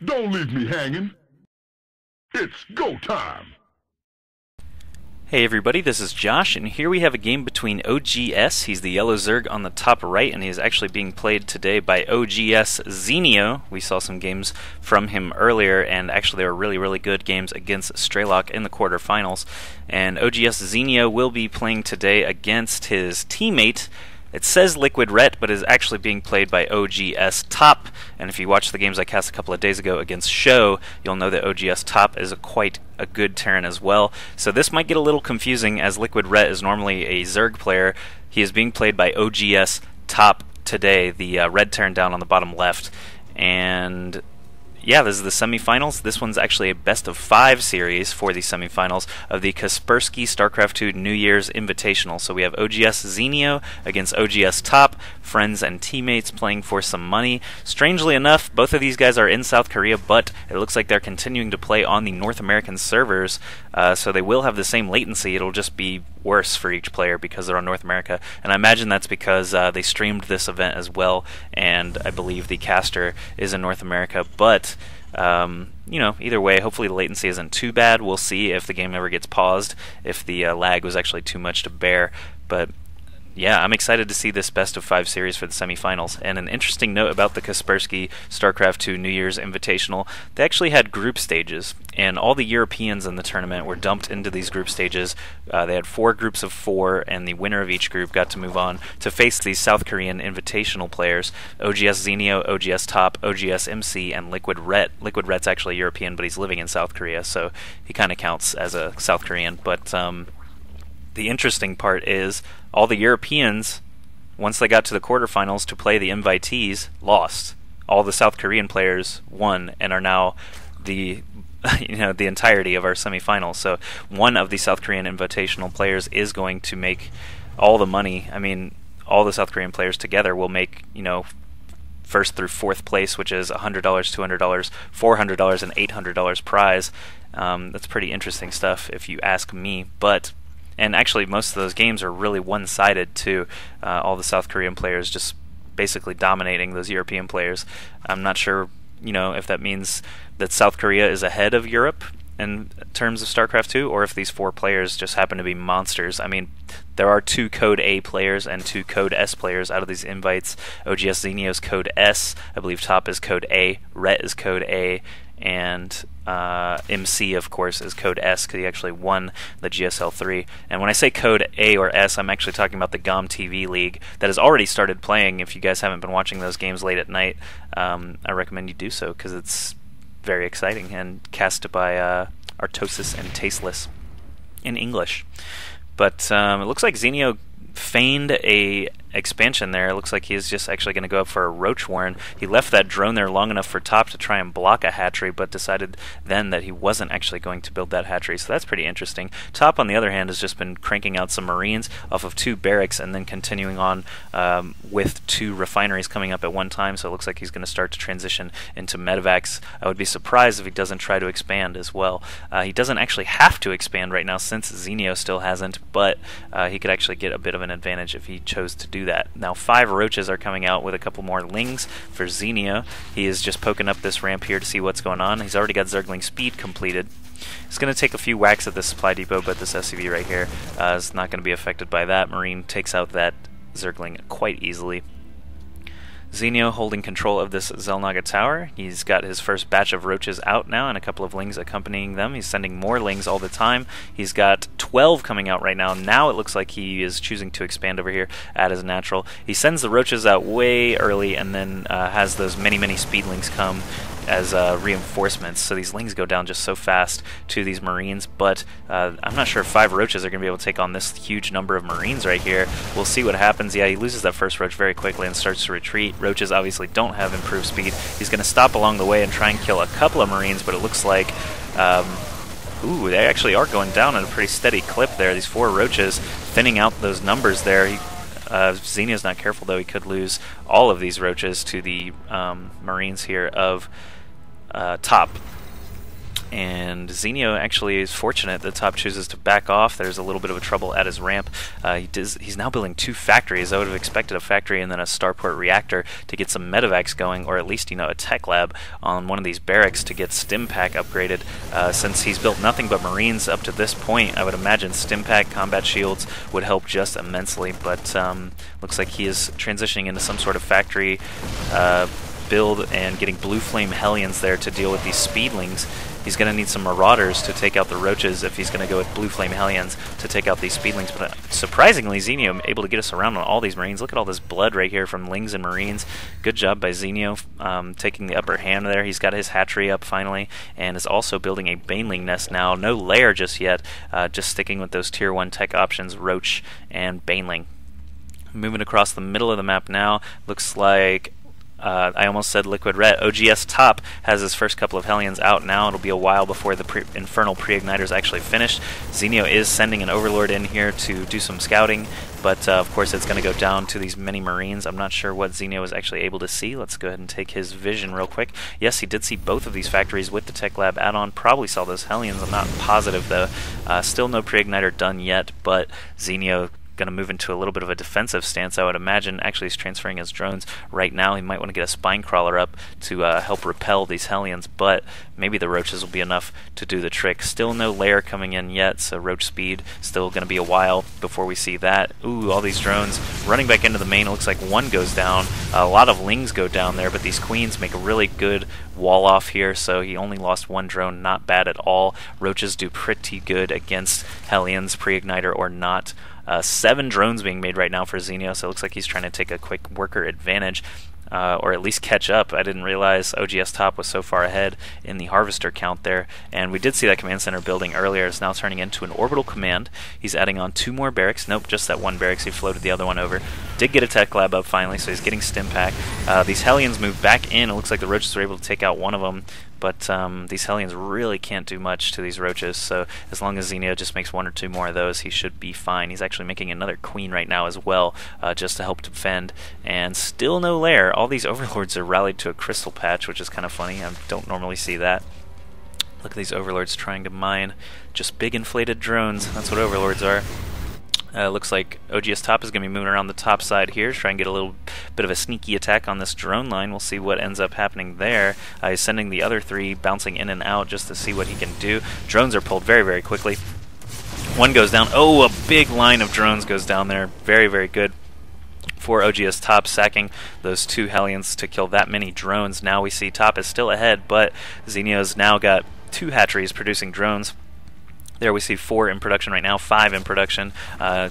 Don't leave me hanging. It's go time. Hey everybody, this is Josh, and here we have a game between oGs, he's the yellow Zerg on the top right, and he is actually being played today by oGsZenio. We saw some games from him earlier, and actually they were really good games against Strelok in the quarterfinals. And oGsZenio will be playing today against his teammate. It says Liquid Ret, but is actually being played by oGsTOP. And if you watched the games I cast a couple of days ago against Show, you'll know that oGsTOP is quite a good Terran as well. So this might get a little confusing, as Liquid Ret is normally a Zerg player. He is being played by oGsTOP today, the red Terran down on the bottom left. And yeah, this is the semifinals. This one's actually a best-of-5 series for the semifinals of the Kaspersky StarCraft 2 New Year's Invitational. So we have oGsZenio against oGsTOP, friends and teammates playing for some money. Strangely enough, both of these guys are in South Korea, but it looks like they're continuing to play on the North American servers, so they will have the same latency. It'll just be worse for each player because they're on North America, and I imagine that's because they streamed this event as well, and I believe the caster is in North America, but you know, either way, hopefully the latency isn't too bad. We'll see if the game ever gets paused, if the lag was actually too much to bear. But yeah, I'm excited to see this best-of-5 series for the semifinals. And an interesting note about the Kaspersky StarCraft 2 New Year's Invitational, they actually had group stages, and all the Europeans in the tournament were dumped into these group stages. They had 4 groups of 4, and the winner of each group got to move on to face these South Korean Invitational players, oGsZenio, oGsTOP, oGsMC, and Liquid Ret. Liquid Ret's actually European, but he's living in South Korea, so he kind of counts as a South Korean. But the interesting part is all the Europeans, once they got to the quarterfinals to play the invitees, lost. All the South Korean players won and are now the the entirety of our semifinals. So one of the South Korean invitational players is going to make all the money. I mean, all the South Korean players together will make, first through 4th place, which is $100, $200, $400, and $800 prize. That's pretty interesting stuff if you ask me, and actually, most of those games are really one-sided too. All the South Korean players just basically dominating those European players. I'm not sure, if that means that South Korea is ahead of Europe in terms of StarCraft 2, or if these 4 players just happen to be monsters. I mean, there are 2 Code A players and 2 Code S players out of these invites. oGsZenio is Code S, I believe Top is Code A, Ret is Code A, and MC, of course, is Code S, because he actually won the GSL 3. And when I say Code A or S, I'm actually talking about the GOM TV League that has already started playing. If you guys haven't been watching those games late at night, I recommend you do so, because it's very exciting, and cast by Artosis and Tasteless in English. But it looks like Zenio feigned a expansion there. It looks like he's just actually going to go up for a Roach Warren. He left that drone there long enough for Top to try and block a hatchery, but decided then that he wasn't actually going to build that hatchery, so that's pretty interesting. Top, on the other hand, has just been cranking out some Marines off of 2 barracks and then continuing on with 2 refineries coming up at one time, so it looks like he's going to start to transition into medevacs. I would be surprised if he doesn't try to expand as well. He doesn't actually have to expand right now since Zenio still hasn't, but he could actually get a bit of an advantage if he chose to do that. Now 5 roaches are coming out with a couple more lings for Zenio. He is just poking up this ramp here to see what's going on. He's already got Zergling speed completed. It's going to take a few whacks at this supply depot, but this SCV right here is not going to be affected by that. Marine takes out that Zergling quite easily. Zenio holding control of this Xel'Naga tower. He's got his first batch of roaches out now and a couple of lings accompanying them. He's sending more lings all the time. He's got 12 coming out right now. Now it looks like he is choosing to expand over here at his natural. He sends the roaches out way early and then has those many speedlings come as reinforcements, so these lings go down just so fast to these Marines, but I'm not sure if 5 roaches are going to be able to take on this huge number of Marines right here. We'll see what happens. Yeah, he loses that first roach very quickly and starts to retreat. Roaches obviously don't have improved speed. He's going to stop along the way and try and kill a couple of Marines, but it looks like ooh, they actually are going down at a pretty steady clip there. These 4 roaches thinning out those numbers there. Zenio's not careful, though. He could lose all of these roaches to the Marines here of Top. And Zenio actually is fortunate that top chooses to back off. There's a little bit of a trouble at his ramp. He's now building 2 factories. I would have expected a factory and then a starport reactor to get some medevacs going, or at least, you know, a tech lab on one of these barracks to get stim pack upgraded. Since he's built nothing but marines up to this point, I would imagine stim pack combat shields would help just immensely, but looks like he is transitioning into some sort of factory build and getting blue flame hellions there to deal with these speedlings. He's going to need some marauders to take out the roaches if he's going to go with blue flame hellions to take out these speedlings. But surprisingly, Zenio able to get us around on all these marines. Look at all this blood right here from lings and marines. Good job by Zenio taking the upper hand there. He's got his hatchery up finally and is also building a baneling nest now. No lair just yet, just sticking with those tier 1 tech options, roach and baneling. Moving across the middle of the map now, looks like I almost said Liquid Red. oGsTOP has his first couple of Hellions out now. It'll be a while before the Infernal Pre-Igniters actually finish. Zenio is sending an Overlord in here to do some scouting, but of course it's going to go down to these many Marines. I'm not sure what Zenio was actually able to see. Let's go ahead and take his vision real quick. Yes, he did see both of these factories with the Tech Lab add-on. Probably saw those Hellions. I'm not positive though. Still no Pre-Igniter done yet, but Zenio going to move into a little bit of a defensive stance, I would imagine. Actually, he's transferring his drones right now. He might want to get a spine crawler up to help repel these Hellions, but maybe the roaches will be enough to do the trick. Still no lair coming in yet, so roach speed still going to be a while before we see that. Ooh, all these drones running back into the main. It looks like one goes down. A lot of lings go down there, but these queens make a really good wall off here, so he only lost 1 drone. Not bad at all. Roaches do pretty good against Hellions, pre-igniter or not. 7 drones being made right now for Zenio, so it looks like he's trying to take a quick worker advantage, or at least catch up. I didn't realize oGsTOP was so far ahead in the harvester count there, and we did see that command center building earlier. It's now turning into an orbital command. He's adding on 2 more barracks. Nope, just that 1 barracks. He floated the other one over. Did get a tech lab up finally, so he's getting stim pack. These Hellions move back in. It looks like the roaches were able to take out one of them, but these Hellions really can't do much to these roaches, so as long as Zenio just makes 1 or 2 more of those, he should be fine. He's actually making another queen right now as well, just to help defend, and still no lair. All these overlords are rallied to a crystal patch, which is kind of funny. I don't normally see that. Look at these overlords trying to mine just big inflated drones. That's what overlords are. Looks like oGsTOP is going to be moving around the top side here, try and get a little bit of a sneaky attack on this drone line. We'll see what ends up happening there. He's sending the other 3 bouncing in and out just to see what he can do. Drones are pulled very, very quickly. 1 goes down. Oh, a big line of drones goes down there. Very, very good for oGsTOP, sacking those 2 Hellions to kill that many drones. Now we see Top is still ahead, but Zenio's now got 2 hatcheries producing drones. There we see 4 in production right now, 5 in production,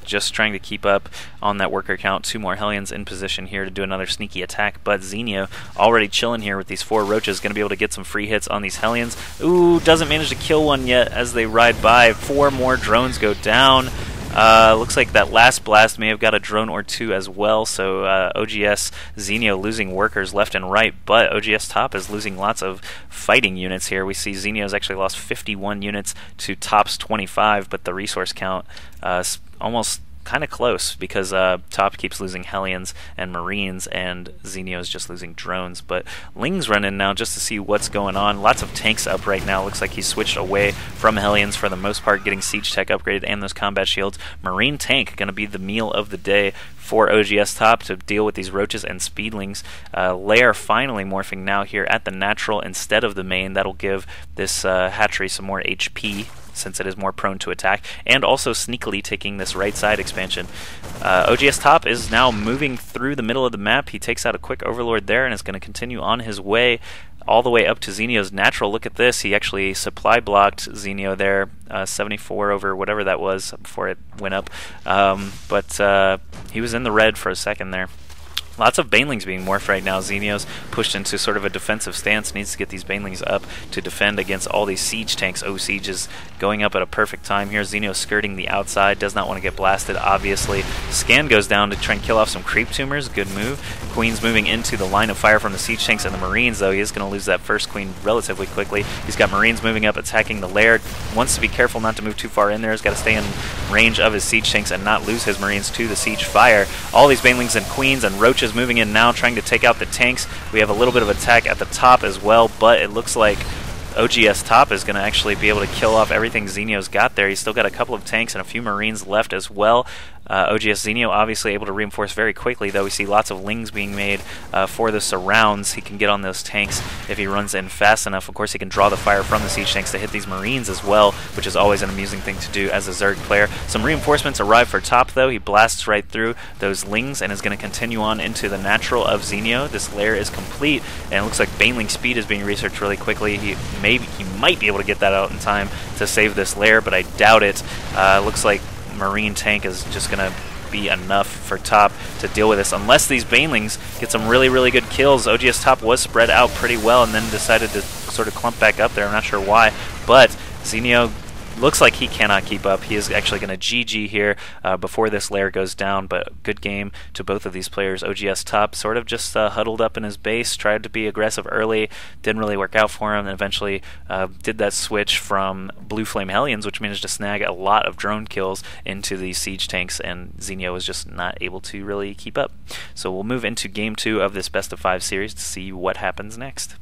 just trying to keep up on that worker count. 2 more Hellions in position here to do another sneaky attack, but Zenio already chilling here with these 4 roaches, going to be able to get some free hits on these Hellions. Ooh, doesn't manage to kill one yet as they ride by. 4 more drones go down. Looks like that last blast may have got a drone or 2 as well, so oGsZenio losing workers left and right, but oGsTOP is losing lots of fighting units here. We see Zenio's actually lost 51 units to Top's 25, but the resource count is almost kind of close because Top keeps losing Hellions and Marines, and Zenio's just losing drones. But Ling's run in now just to see what's going on. Lots of tanks up right now. Looks like he's switched away from Hellions for the most part, getting siege tech upgraded and those combat shields. Marine tank going to be the meal of the day for oGsTOP to deal with these roaches and speedlings. Lair finally morphing now here at the natural instead of the main. That'll give this hatchery some more HP, since it is more prone to attack, and also sneakily taking this right side expansion. oGsTOP is now moving through the middle of the map. He takes out a quick overlord there and is going to continue on his way all the way up to Zenio's natural. Look at this. He actually supply blocked Zenio there, 74 over whatever that was before it went up. But he was in the red for a second there. Lots of banelings being morphed right now. Zenio's pushed into sort of a defensive stance, needs to get these banelings up to defend against all these siege tanks. Siege is going up at a perfect time here. Zenio skirting the outside, does not want to get blasted, obviously. Scan goes down to try and kill off some creep tumors, good move. Queen's moving into the line of fire from the siege tanks and the Marines, though he is going to lose that first queen relatively quickly. He's got Marines moving up, attacking the lair. Wants to be careful not to move too far in there. He's got to stay in range of his siege tanks and not lose his Marines to the siege fire. All these banelings and queens and roaches moving in now, trying to take out the tanks. We have a little bit of attack at the top as well, but it looks like oGsTOP is going to actually be able to kill off everything Zenio's got there. He's still got a couple of tanks and a few Marines left as well. oGsZenio obviously able to reinforce very quickly, though we see lots of lings being made for the surrounds. He can get on those tanks if he runs in fast enough. Of course, he can draw the fire from the siege tanks to hit these Marines as well, which is always an amusing thing to do as a Zerg player. Some reinforcements arrive for top, though. He blasts right through those lings and is going to continue on into the natural of Zenio. This lair is complete, and it looks like Baneling speed is being researched really quickly. He might be able to get that out in time to save this lair, but I doubt it. Looks like Marine tank is just going to be enough for top to deal with this, unless these Banelings get some really good kills. oGsTOP was spread out pretty well and then decided to sort of clump back up there. I'm not sure why, but Zenio looks like he cannot keep up. He is actually going to GG here before this lair goes down, but good game to both of these players. oGsTOP sort of just huddled up in his base, tried to be aggressive early, didn't really work out for him, and eventually did that switch from Blue Flame Hellions, which managed to snag a lot of drone kills into the siege tanks, and Zenio was just not able to really keep up. So we'll move into Game 2 of this best of 5 series to see what happens next.